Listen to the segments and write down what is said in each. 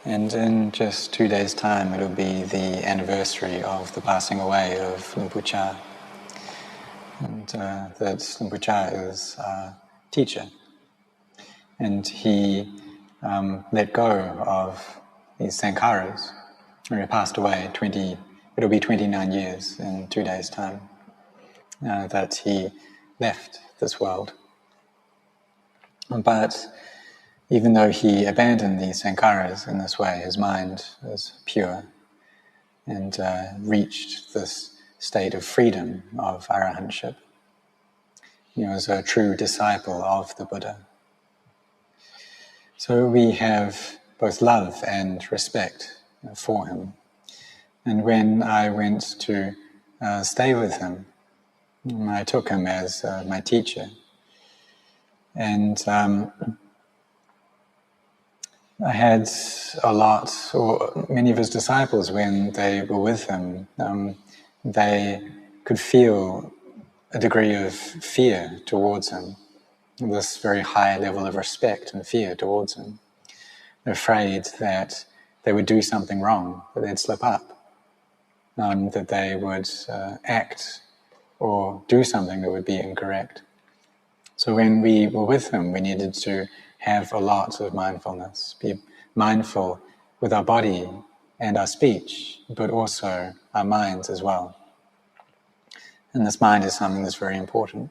And in just 2 days' time, it'll be the anniversary of the passing away of Luang Chah. And that Luang Chah is our teacher. And he let go of these sankharas. When he passed away, it'll be 29 years in 2 days' time that he left this world. But even though he abandoned these sankharas in this way, his mind was pure and reached this state of freedom of arahantship. He was a true disciple of the Buddha. So we have both love and respect for him. And when I went to stay with him, I took him as my teacher. And I had many of his disciples, when they were with him, they could feel a degree of fear towards him, this very high level of respect and fear towards him. They're afraid that they would do something wrong, that they'd slip up, that they would act or do something that would be incorrect. So when we were with him, we needed to have a lot of mindfulness, be mindful with our body and our speech, but also our minds as well. And this mind is something that's very important,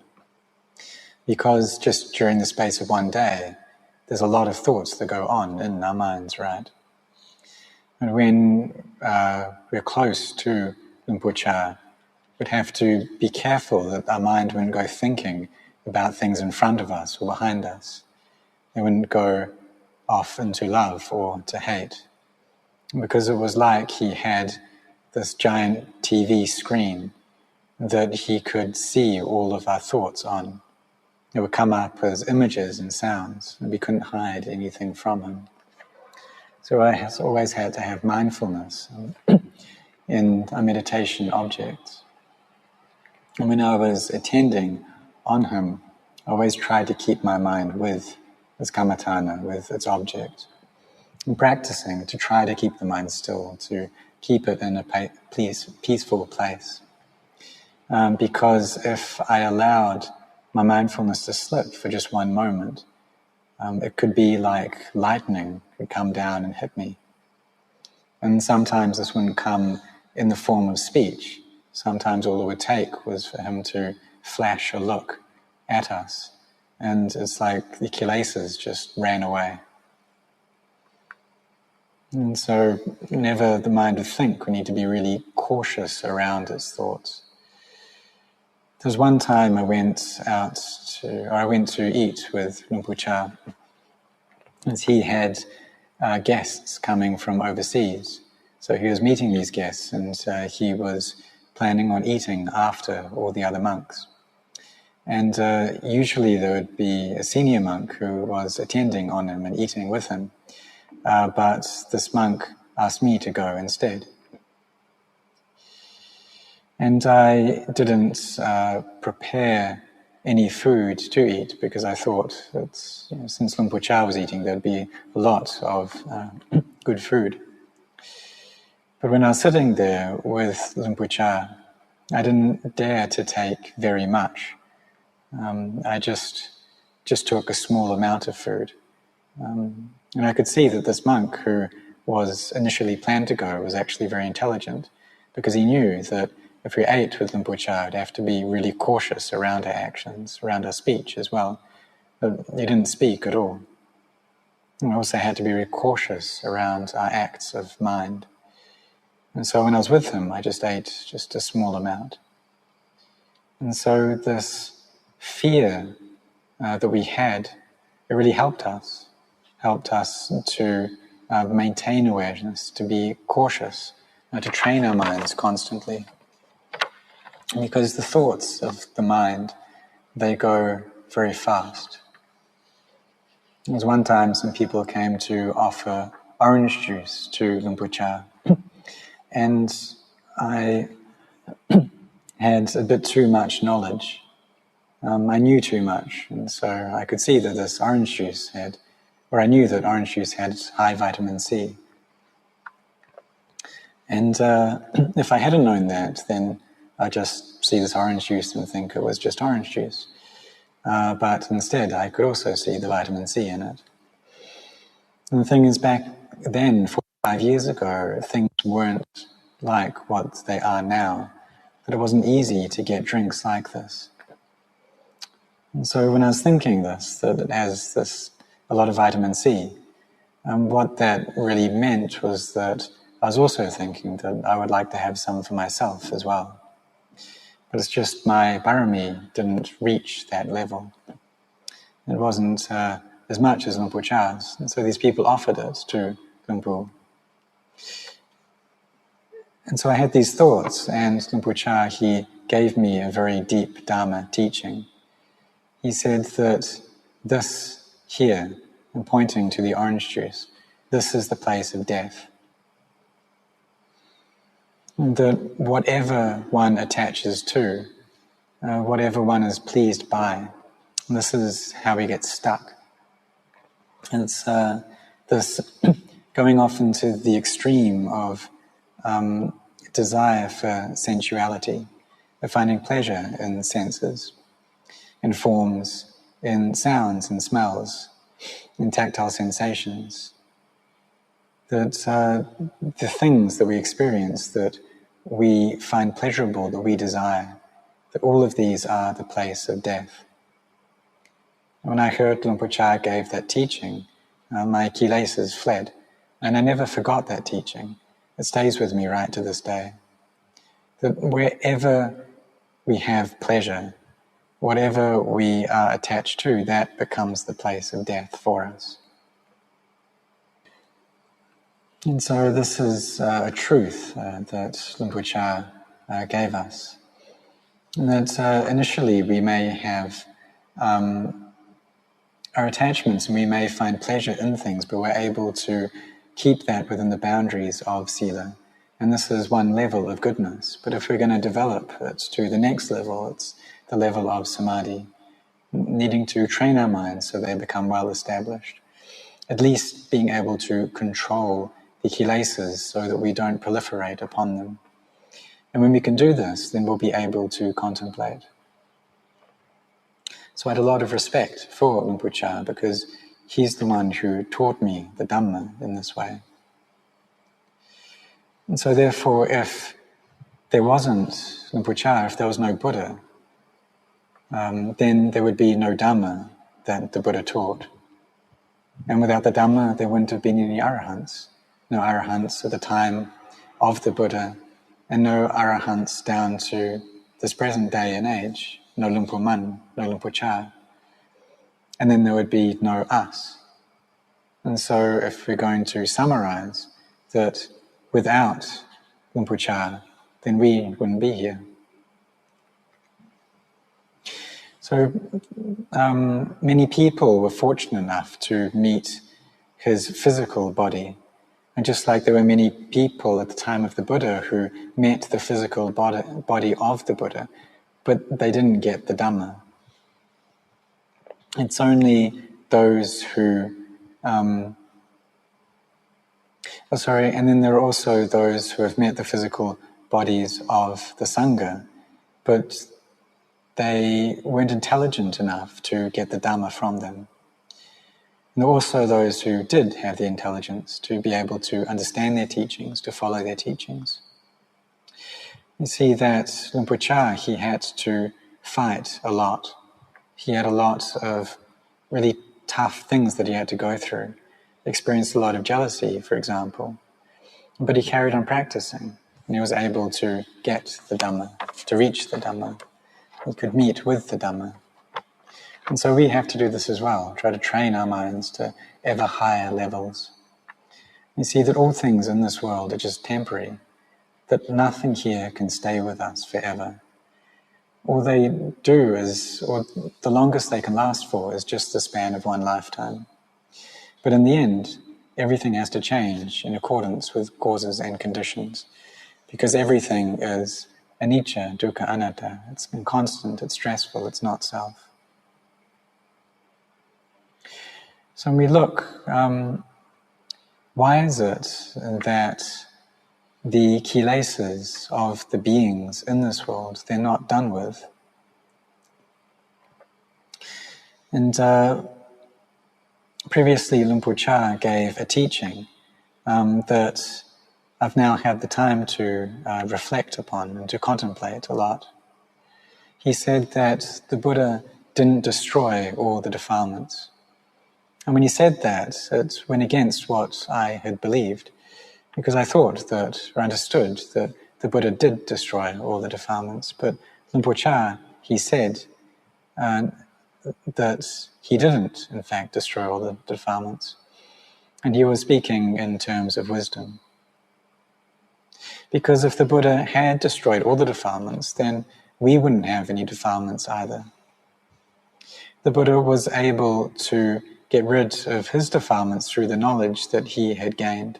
because just during the space of one day, there's a lot of thoughts that go on in our minds, right? And when we're close to Luang Chah, we'd have to be careful that our mind wouldn't go thinking about things in front of us or behind us. They wouldn't go off into love or to hate. Because it was like he had this giant TV screen that he could see all of our thoughts on. It would come up as images and sounds, and we couldn't hide anything from him. So I always had to have mindfulness in our meditation objects. And when I was attending on him, I always tried to keep my mind with its kammatthana, with its object, and practicing to try to keep the mind still, to keep it in a peaceful place. Because if I allowed my mindfulness to slip for just one moment, it could be like lightning would come down and hit me. And sometimes this wouldn't come in the form of speech. Sometimes all it would take was for him to flash a look at us, and it's like the kilesas just ran away. And so whenever the mind would think, we need to be really cautious around its thoughts. There was one time I went to eat with Luang Chah, as he had guests coming from overseas. So he was meeting these guests, and he was planning on eating after all the other monks. And usually there would be a senior monk who was attending on him and eating with him. But this monk asked me to go instead. And I didn't prepare any food to eat, because I thought that since Luang Chah was eating, there'd be a lot of good food. But when I was sitting there with Luang Chah, I didn't dare to take very much. I just took a small amount of food. And I could see that this monk, who was initially planned to go, was actually very intelligent, because he knew that if we ate with Luang Chah, we'd have to be really cautious around our actions, around our speech as well. But he didn't speak at all. And we also had to be very cautious around our acts of mind. And so when I was with him, I just ate just a small amount. And so this fear that we had, it really helped us to maintain awareness, to be cautious, to train our minds constantly. Because the thoughts of the mind, they go very fast. There was one time some people came to offer orange juice to Luang Chah, and I had a bit too much knowledge. I knew too much, and so I could see that this orange juice I knew that orange juice had high vitamin C, And if I hadn't known that, then I'd just see this orange juice and think it was just orange juice. But instead, I could also see the vitamin C in it. And the thing is, back then, 45 years ago, things weren't like what they are now. That it wasn't easy to get drinks like this. And so when I was thinking this, that it has a lot of vitamin C, what that really meant was that I was also thinking that I would like to have some for myself as well. But it's just my parami didn't reach that level. It wasn't as much as Luang Por Chah's. And so these people offered it to Luang Por. And so I had these thoughts, and Luang Por Chah, he gave me a very deep Dhamma teaching. He said that this here, and pointing to the orange juice, this is the place of death. And that whatever one attaches to, whatever one is pleased by, this is how we get stuck. And it's this going off into the extreme of desire for sensuality, of finding pleasure in senses, in forms, in sounds and smells, in tactile sensations. That the things that we experience, that we find pleasurable, that we desire, that all of these are the place of death. When I heard Luang Por Chah gave that teaching, my kilesas fled, and I never forgot that teaching. It stays with me right to this day. That wherever we have pleasure, whatever we are attached to, that becomes the place of death for us. And so this is a truth that Luang Por Chah gave us. And that initially we may have our attachments, and we may find pleasure in things, but we're able to keep that within the boundaries of sila. And this is one level of goodness. But if we're going to develop it to the next level, it's the level of samadhi, needing to train our minds so they become well established. At least being able to control the kilesas so that we don't proliferate upon them. And when we can do this, then we'll be able to contemplate. So I had a lot of respect for Luang Por Chah because he's the one who taught me the Dhamma in this way. And so therefore, if there wasn't Luang Por Chah, if there was no Buddha, then there would be no Dhamma that the Buddha taught. And without the Dhamma, there wouldn't have been any Arahants. No Arahants at the time of the Buddha, and no Arahants down to this present day and age. No Luang Por Man, no Luang Por Chah. And then there would be no us. And so if we're going to summarize that without Luang Por Chah, then we wouldn't be here. So many people were fortunate enough to meet his physical body. And just like there were many people at the time of the Buddha who met the physical body of the Buddha, but they didn't get the Dhamma. It's only those who... and then there are also those who have met the physical bodies of the Sangha, but they weren't intelligent enough to get the Dhamma from them. And also those who did have the intelligence to be able to understand their teachings, to follow their teachings. You see that Luang Por Chah, he had to fight a lot. He had a lot of really tough things that he had to go through. He experienced a lot of jealousy, for example. But he carried on practicing, and he was able to get the Dhamma, to reach the Dhamma. He could meet with the Dhamma. And so we have to do this as well, try to train our minds to ever higher levels. You see that all things in this world are just temporary, that nothing here can stay with us forever. All they do is, or the longest they can last for, is just the span of one lifetime. But in the end, everything has to change in accordance with causes and conditions, because everything is anicca, dukkha, anatta. It's inconstant, it's stressful, it's not self. So when we look, why is it that the kilesas of the beings in this world, they're not done with. And previously Luang Chah gave a teaching that I've now had the time to reflect upon and to contemplate a lot. He said that the Buddha didn't destroy all the defilements. And when he said that, it went against what I had believed, because I thought that, or understood, that the Buddha did destroy all the defilements. But Luang Chah, he said that he didn't, in fact, destroy all the defilements. And he was speaking in terms of wisdom. Because if the Buddha had destroyed all the defilements, then we wouldn't have any defilements either. The Buddha was able to get rid of his defilements through the knowledge that he had gained.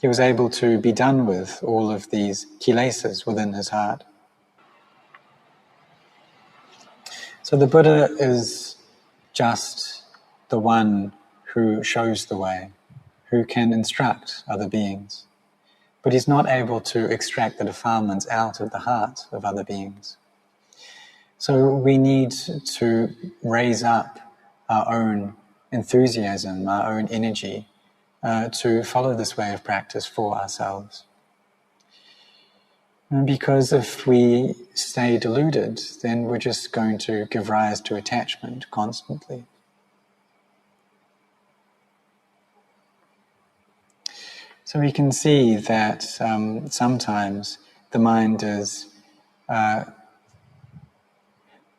He was able to be done with all of these kilesas within his heart. So the Buddha is just the one who shows the way, who can instruct other beings. But he's not able to extract the defilements out of the heart of other beings. So we need to raise up our own enthusiasm, our own energy, to follow this way of practice for ourselves. Because if we stay deluded, then we're just going to give rise to attachment constantly. So we can see that sometimes the mind is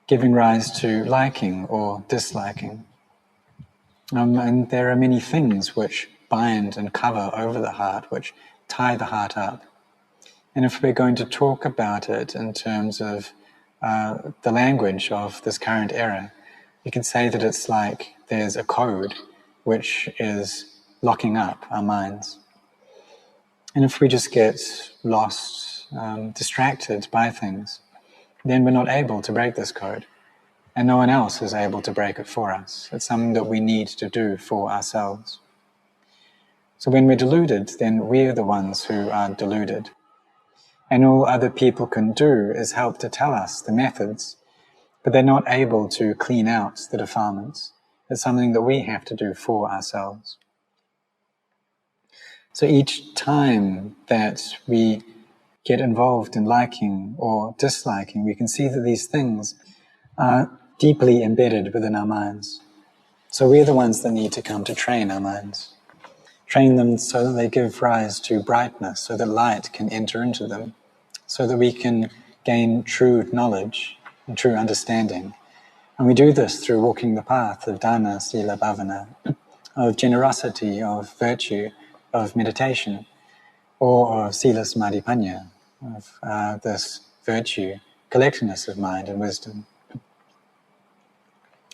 giving rise to liking or disliking. And there are many things which bind and cover over the heart, which tie the heart up. And if we're going to talk about it in terms of the language of this current era, you can say that it's like there's a code which is locking up our minds. And if we just get lost, distracted by things, then we're not able to break this code. And no one else is able to break it for us. It's something that we need to do for ourselves. So when we're deluded, then we're the ones who are deluded. And all other people can do is help to tell us the methods, but they're not able to clean out the defilements. It's something that we have to do for ourselves. So each time that we get involved in liking or disliking, we can see that these things are deeply embedded within our minds. So we're the ones that need to come to train our minds. Train them so that they give rise to brightness, so that light can enter into them, so that we can gain true knowledge and true understanding. And we do this through walking the path of Dhamma, Sila, Bhavana, of generosity, of virtue, of meditation, or of Sila, Samadhi, Panya, of this virtue, collectedness of mind and wisdom.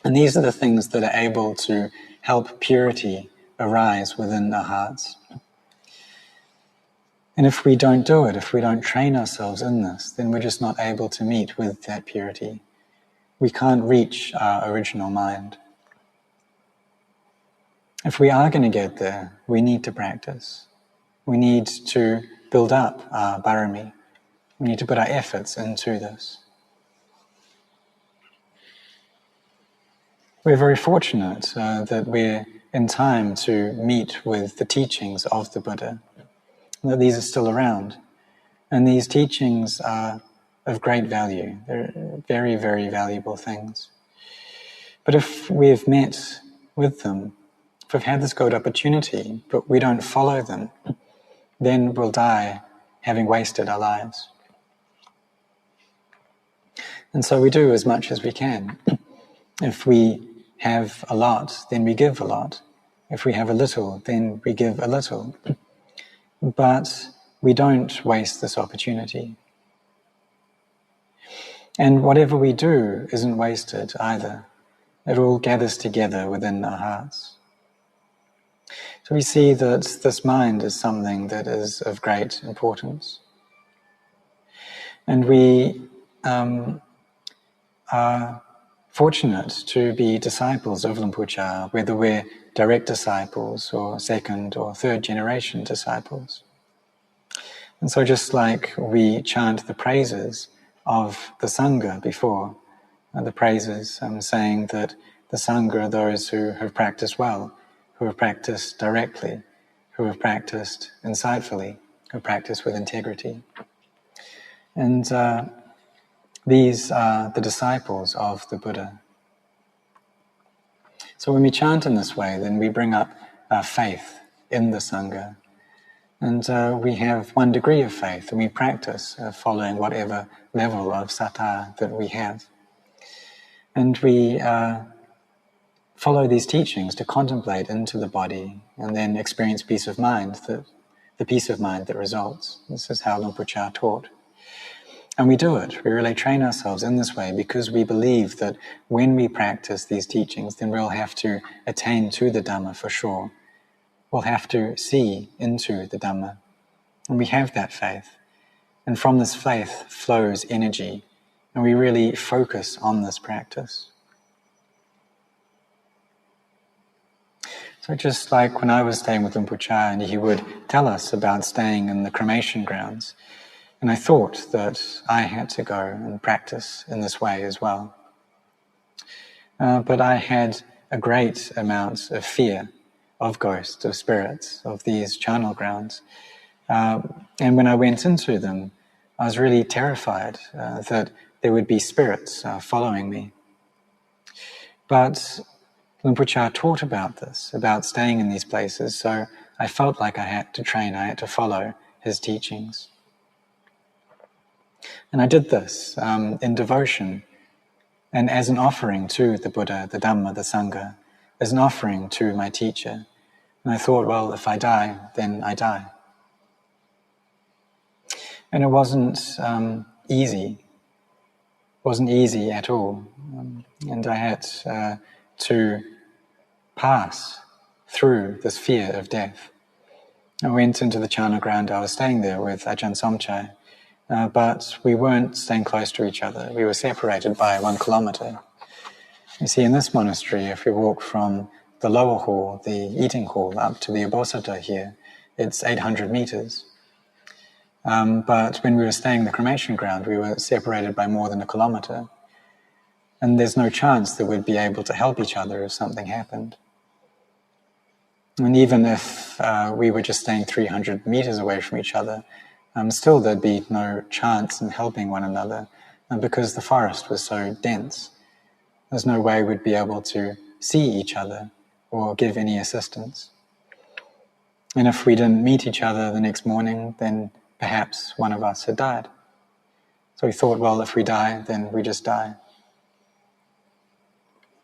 And these are the things that are able to help purity arise within our hearts. And if we don't do it, if we don't train ourselves in this, then we're just not able to meet with that purity. We can't reach our original mind. If we are going to get there, we need to practice. We need to build up our bharami. We need to put our efforts into this. We're very fortunate that we're in time to meet with the teachings of the Buddha, that these are still around. And these teachings are of great value. They're very, very valuable things. But if we've met with them, if we've had this good opportunity, but we don't follow them, then we'll die having wasted our lives. And so we do as much as we can. If we have a lot, then we give a lot. If we have a little, then we give a little. But we don't waste this opportunity. And whatever we do isn't wasted either. It all gathers together within our hearts. So we see that this mind is something that is of great importance. And we are fortunate to be disciples of Luang Chah, whether we're direct disciples or second or third generation disciples. And so just like we chant the praises of the Sangha before, the praises saying that the Sangha are those who have practiced well, who have practiced directly, who have practiced insightfully, who practice with integrity. And these are the disciples of the Buddha. So when we chant in this way, then we bring up faith in the Sangha. And we have one degree of faith, and we practice following whatever level of sattha that we have. And we follow these teachings to contemplate into the body and then experience peace of mind, the peace of mind that results. This is how Luang Por Chah taught. And we do it. We really train ourselves in this way because we believe that when we practice these teachings, then we'll have to attain to the Dhamma for sure. We'll have to see into the Dhamma. And we have that faith. And from this faith flows energy. And we really focus on this practice. So just like when I was staying with Luang Por Chah, and he would tell us about staying in the cremation grounds, and I thought that I had to go and practice in this way as well. But I had a great amount of fear of ghosts, of spirits, of these charnel grounds. And when I went into them, I was really terrified that there would be spirits following me. But Luang Por Chah taught about this, about staying in these places, so I felt like I had to train, I had to follow his teachings. And I did this in devotion and as an offering to the Buddha, the Dhamma, the Sangha, as an offering to my teacher. And I thought, well, if I die, then I die. And it wasn't easy. It wasn't easy at all. And I had to pass through this fear of death. I went into the charnel ground. I was staying there with Ajahn Somchai. But we weren't staying close to each other. We were separated by 1 kilometer. You see, in this monastery, if we walk from the lower hall, the eating hall, up to the Ubosita here, it's 800 meters. But when we were staying in the cremation ground, we were separated by more than 1 kilometer. And there's no chance that we'd be able to help each other if something happened. And even if we were just staying 300 meters away from each other, still there'd be no chance in helping one another because the forest was so dense. There's no way we'd be able to see each other or give any assistance. And if we didn't meet each other the next morning, then perhaps one of us had died. So we thought, well, if we die, then we just die.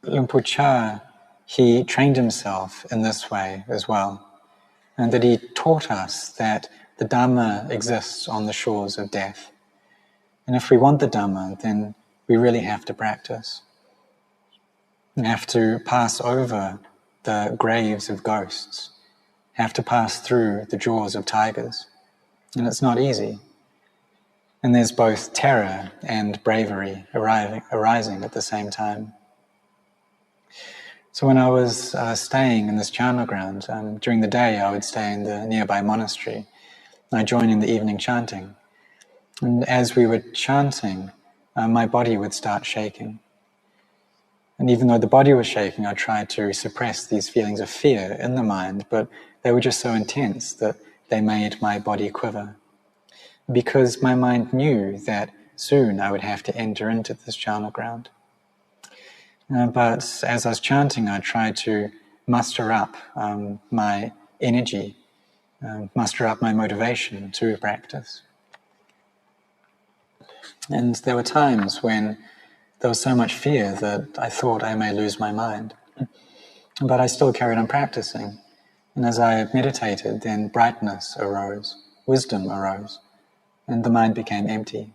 Luang Por Chah, he trained himself in this way as well, and that he taught us that the Dhamma exists on the shores of death. And if we want the Dhamma, then we really have to practice. We have to pass over the graves of ghosts, have to pass through the jaws of tigers. And it's not easy. And there's both terror and bravery arising at the same time. So when I was staying in this charnel ground, during the day I would stay in the nearby monastery. I joined in the evening chanting. And as we were chanting, my body would start shaking. And even though the body was shaking, I tried to suppress these feelings of fear in the mind, but they were just so intense that they made my body quiver. Because my mind knew that soon I would have to enter into this charnel ground. But as I was chanting, I tried to muster up my energy, muster up my motivation to practice. And there were times when there was so much fear that I thought I may lose my mind. But I still carried on practicing. And as I meditated, then brightness arose, wisdom arose, and the mind became empty.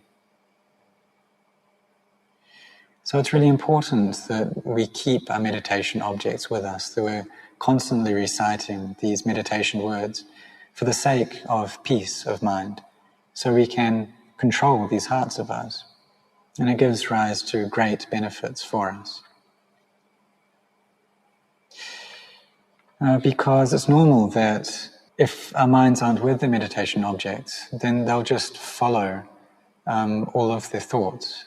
So it's really important that we keep our meditation objects with us, that we're constantly reciting these meditation words for the sake of peace of mind, so we can control these hearts of ours. And it gives rise to great benefits for us. Because it's normal that If our minds aren't with the meditation objects, then they'll just follow all of their thoughts.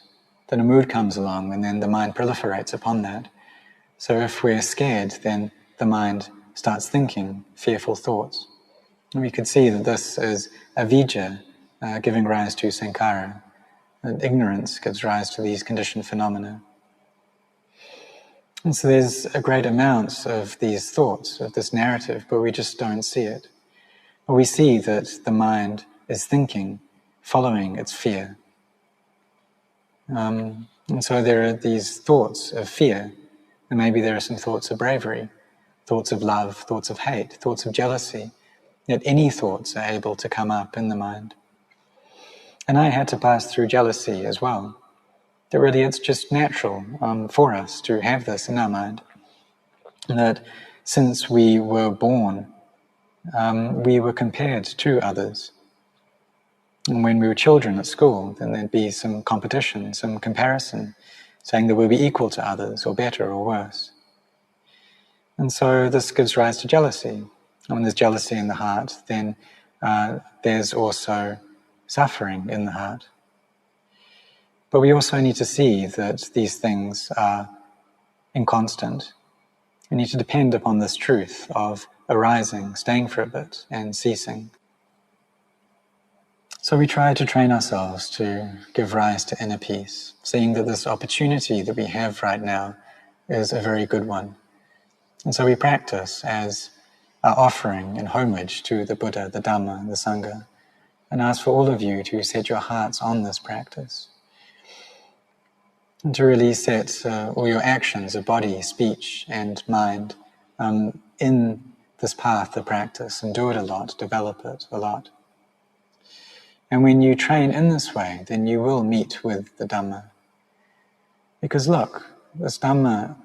Then a mood comes along and then the mind proliferates upon that. So if we're scared, then the mind starts thinking fearful thoughts. And we could see that this is avijja, giving rise to sankhara. And ignorance gives rise to these conditioned phenomena. And so there's a great amount of these thoughts, of this narrative, but we just don't see it. Or we see that the mind is thinking, following its fear. And so there are these thoughts of fear, and maybe there are some thoughts of bravery, thoughts of love, thoughts of hate, thoughts of jealousy. Yet any thoughts are able to come up in the mind. And I had to pass through jealousy as well. That really it's just natural for us to have this in our mind. That since we were born, we were compared to others. And when we were children at school, then there'd be some competition, some comparison, saying that we'll be equal to others, or better, or worse. And so this gives rise to jealousy. And when there's jealousy in the heart, then there's also suffering in the heart. But we also need to see that these things are inconstant. We need to depend upon this truth of arising, staying for a bit, and ceasing. So we try to train ourselves to give rise to inner peace, seeing that this opportunity that we have right now is a very good one. And so we practice as our offering and homage to the Buddha, the Dhamma, and the Sangha, and ask for all of you to set your hearts on this practice. And to really set all your actions of body, speech, and mind in this path of practice, and do it a lot, develop it a lot. And when you train in this way, then you will meet with the Dhamma. Because look, this Dhamma,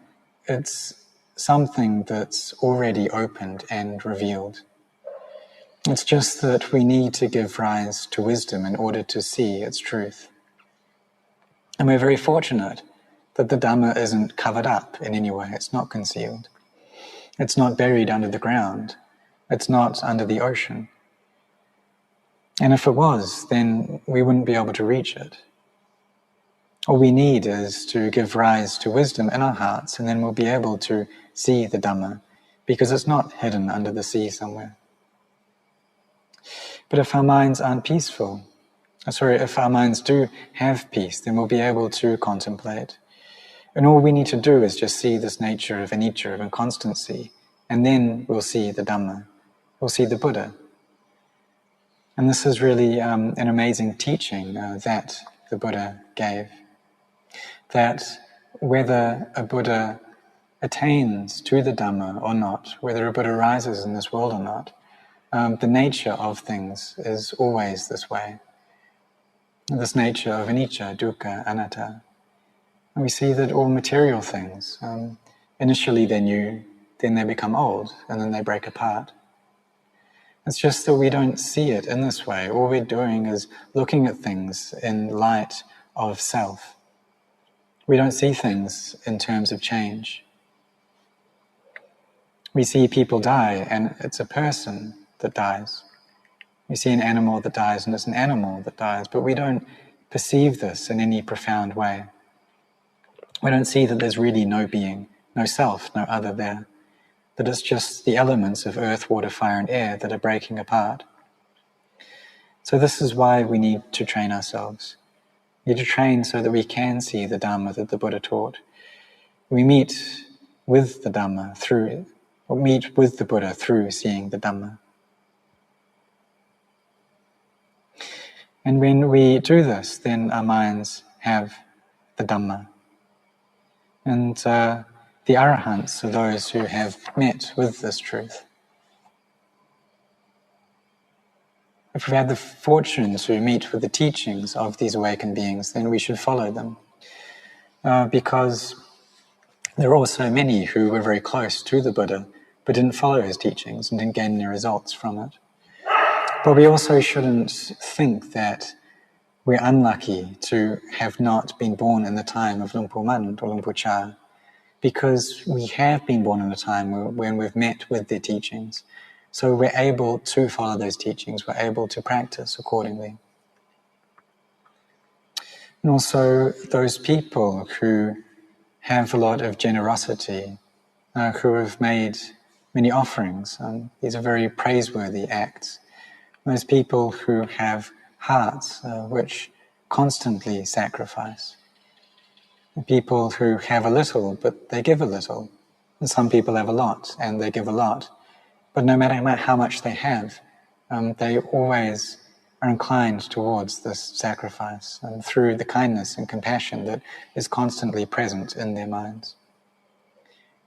it's something that's already opened and revealed. It's just that we need to give rise to wisdom in order to see its truth. And we're very fortunate that the Dhamma isn't covered up in any way. It's not concealed. It's not buried under the ground. It's not under the ocean. And if it was, then we wouldn't be able to reach it. All we need is to give rise to wisdom in our hearts, and then we'll be able to see the Dhamma, because it's not hidden under the sea somewhere. But if our minds aren't peaceful, if our minds do have peace, then we'll be able to contemplate. And all we need to do is just see this nature of anicca, of inconstancy, and then we'll see the Dhamma, we'll see the Buddha. And this is really an amazing teaching that the Buddha gave. That whether a Buddha attains to the Dhamma or not, whether a Buddha rises in this world or not, the nature of things is always this way. This nature of anicca, dukkha, anatta. And we see that all material things, initially they're new, then they become old, and then they break apart. It's just that we don't see it in this way. All we're doing is looking at things in light of self. We don't see things in terms of change. We see people die, and it's a person that dies. We see an animal that dies, and it's an animal that dies, but we don't perceive this in any profound way. We don't see that there's really no being, no self, no other there. That it's just the elements of earth, water, fire, and air that are breaking apart. So this is why we need to train ourselves. We need to train so that we can see the Dhamma that the Buddha taught. We meet with the Dhamma meet with the Buddha through seeing the Dhamma. And when we do this, then our minds have the Dhamma. And the Arahants are those who have met with this truth. If we've had the fortune to meet with the teachings of these awakened beings, then we should follow them. Because there are also many who were very close to the Buddha, but didn't follow his teachings and didn't gain any results from it. But we also shouldn't think that we're unlucky to have not been born in the time of Luang Por Mandut or Luang Por Chah, because we have been born in a time when we've met with their teachings. So we're able to follow those teachings, we're able to practice accordingly. And also those people who have a lot of generosity, who have made many offerings. These are very praiseworthy acts. Those people who have hearts which constantly sacrifice. People who have a little, but they give a little. And some people have a lot, and they give a lot. But no matter how much they have, they always are inclined towards this sacrifice through the kindness and compassion that is constantly present in their minds.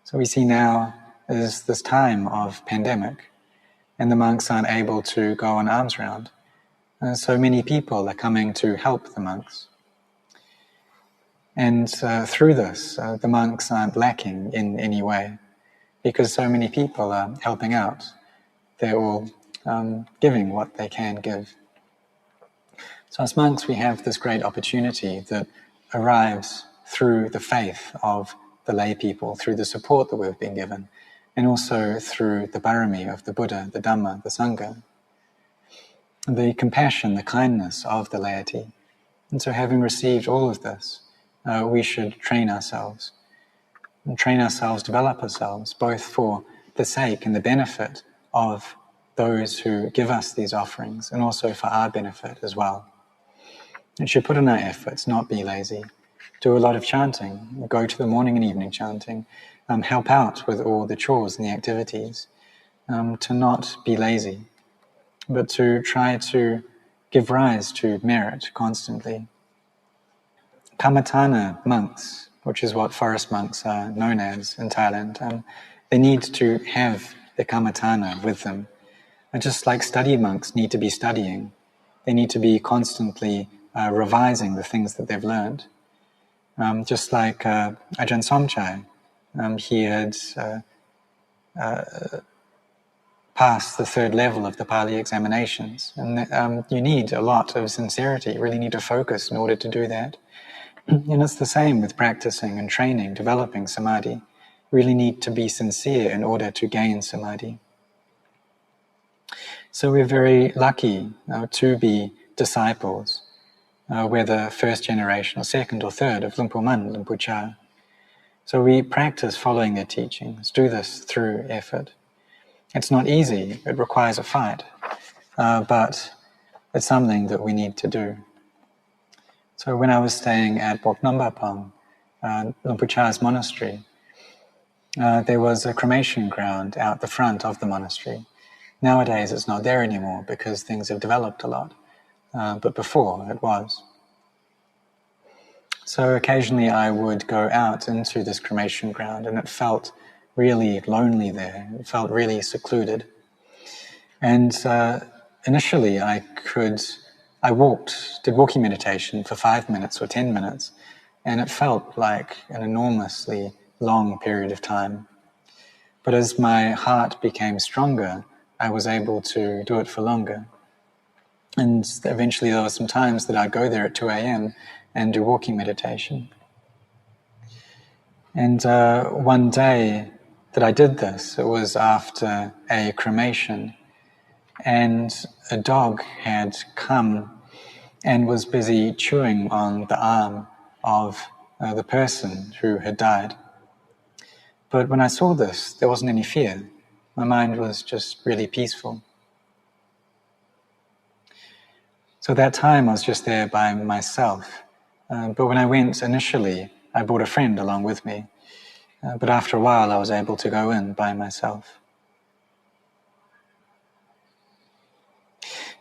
So we see now is this time of pandemic, and the monks aren't able to go on alms round. So many people are coming to help the monks. And through this, the monks aren't lacking in any way, because so many people are helping out. They're all giving what they can give. So as monks, we have this great opportunity that arrives through the faith of the lay people, through the support that we've been given, and also through the parami of the Buddha, the Dhamma, the Sangha, the compassion, the kindness of the laity. And so having received all of this, we should train ourselves, develop ourselves, both for the sake and the benefit of those who give us these offerings, and also for our benefit as well. We should put in our efforts, not be lazy. Do a lot of chanting, go to the morning and evening chanting, help out with all the chores and the activities, to not be lazy, but to try to give rise to merit constantly. Kamatana monks, which is what forest monks are known as in Thailand, they need to have the kamatana with them. And just like study monks need to be studying, they need to be constantly revising the things that they've learned. Just like Ajahn Somchai, he had passed the third level of the Pali examinations. And you need a lot of sincerity, you really need to focus in order to do that. And it's the same with practicing and training, developing samadhi. You really need to be sincere in order to gain samadhi. So we're very lucky to be disciples, whether first generation or second or third of Luang Por Man, Luang Por Chah. So we practice following their teachings, do this through effort. It's not easy, it requires a fight, but it's something that we need to do. So when I was staying at Wat Marp Luang Por Chah's monastery, there was a cremation ground out the front of the monastery. Nowadays it's not there anymore because things have developed a lot, but before it was. So occasionally I would go out into this cremation ground, and it felt really lonely there. It felt really secluded. And initially I did walking meditation for 5 minutes or 10 minutes, and it felt like an enormously long period of time. But as my heart became stronger, I was able to do it for longer. And eventually there were some times that I'd go there at 2 a.m. and do walking meditation. And one day that I did this, it was after a cremation, and a dog had come and was busy chewing on the arm of the person who had died. But when I saw this, there wasn't any fear. My mind was just really peaceful. So at that time I was just there by myself. But when I went initially, I brought a friend along with me. But after a while I was able to go in by myself.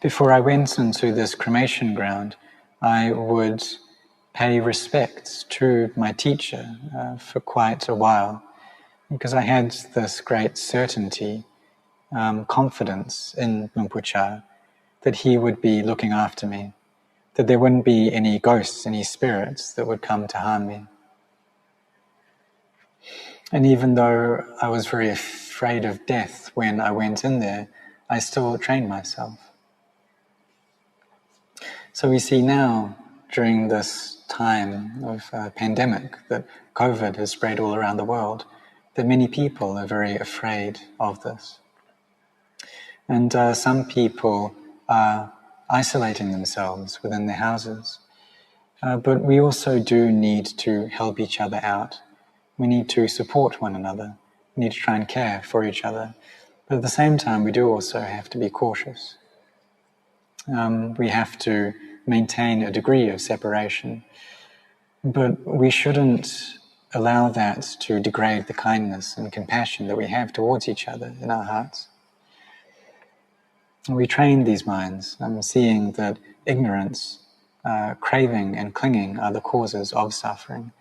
Before I went into this cremation ground, I would pay respects to my teacher for quite a while, because I had this great certainty, confidence in Luang Por Chah, that he would be looking after me, that there wouldn't be any ghosts, any spirits that would come to harm me. And even though I was very afraid of death when I went in there, I still trained myself. So we see now, during this time of pandemic, that COVID has spread all around the world, that many people are very afraid of this. And some people are isolating themselves within their houses. But we also do need to help each other out. We need to support one another. We need to try and care for each other. But at the same time, we do also have to be cautious. We have to maintain a degree of separation. But we shouldn't allow that to degrade the kindness and compassion that we have towards each other in our hearts. We train these minds, seeing that ignorance, craving and clinging are the causes of suffering.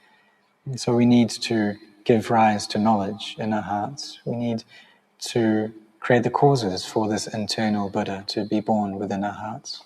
And so we need to give rise to knowledge in our hearts. We need to create the causes for this internal Buddha to be born within our hearts.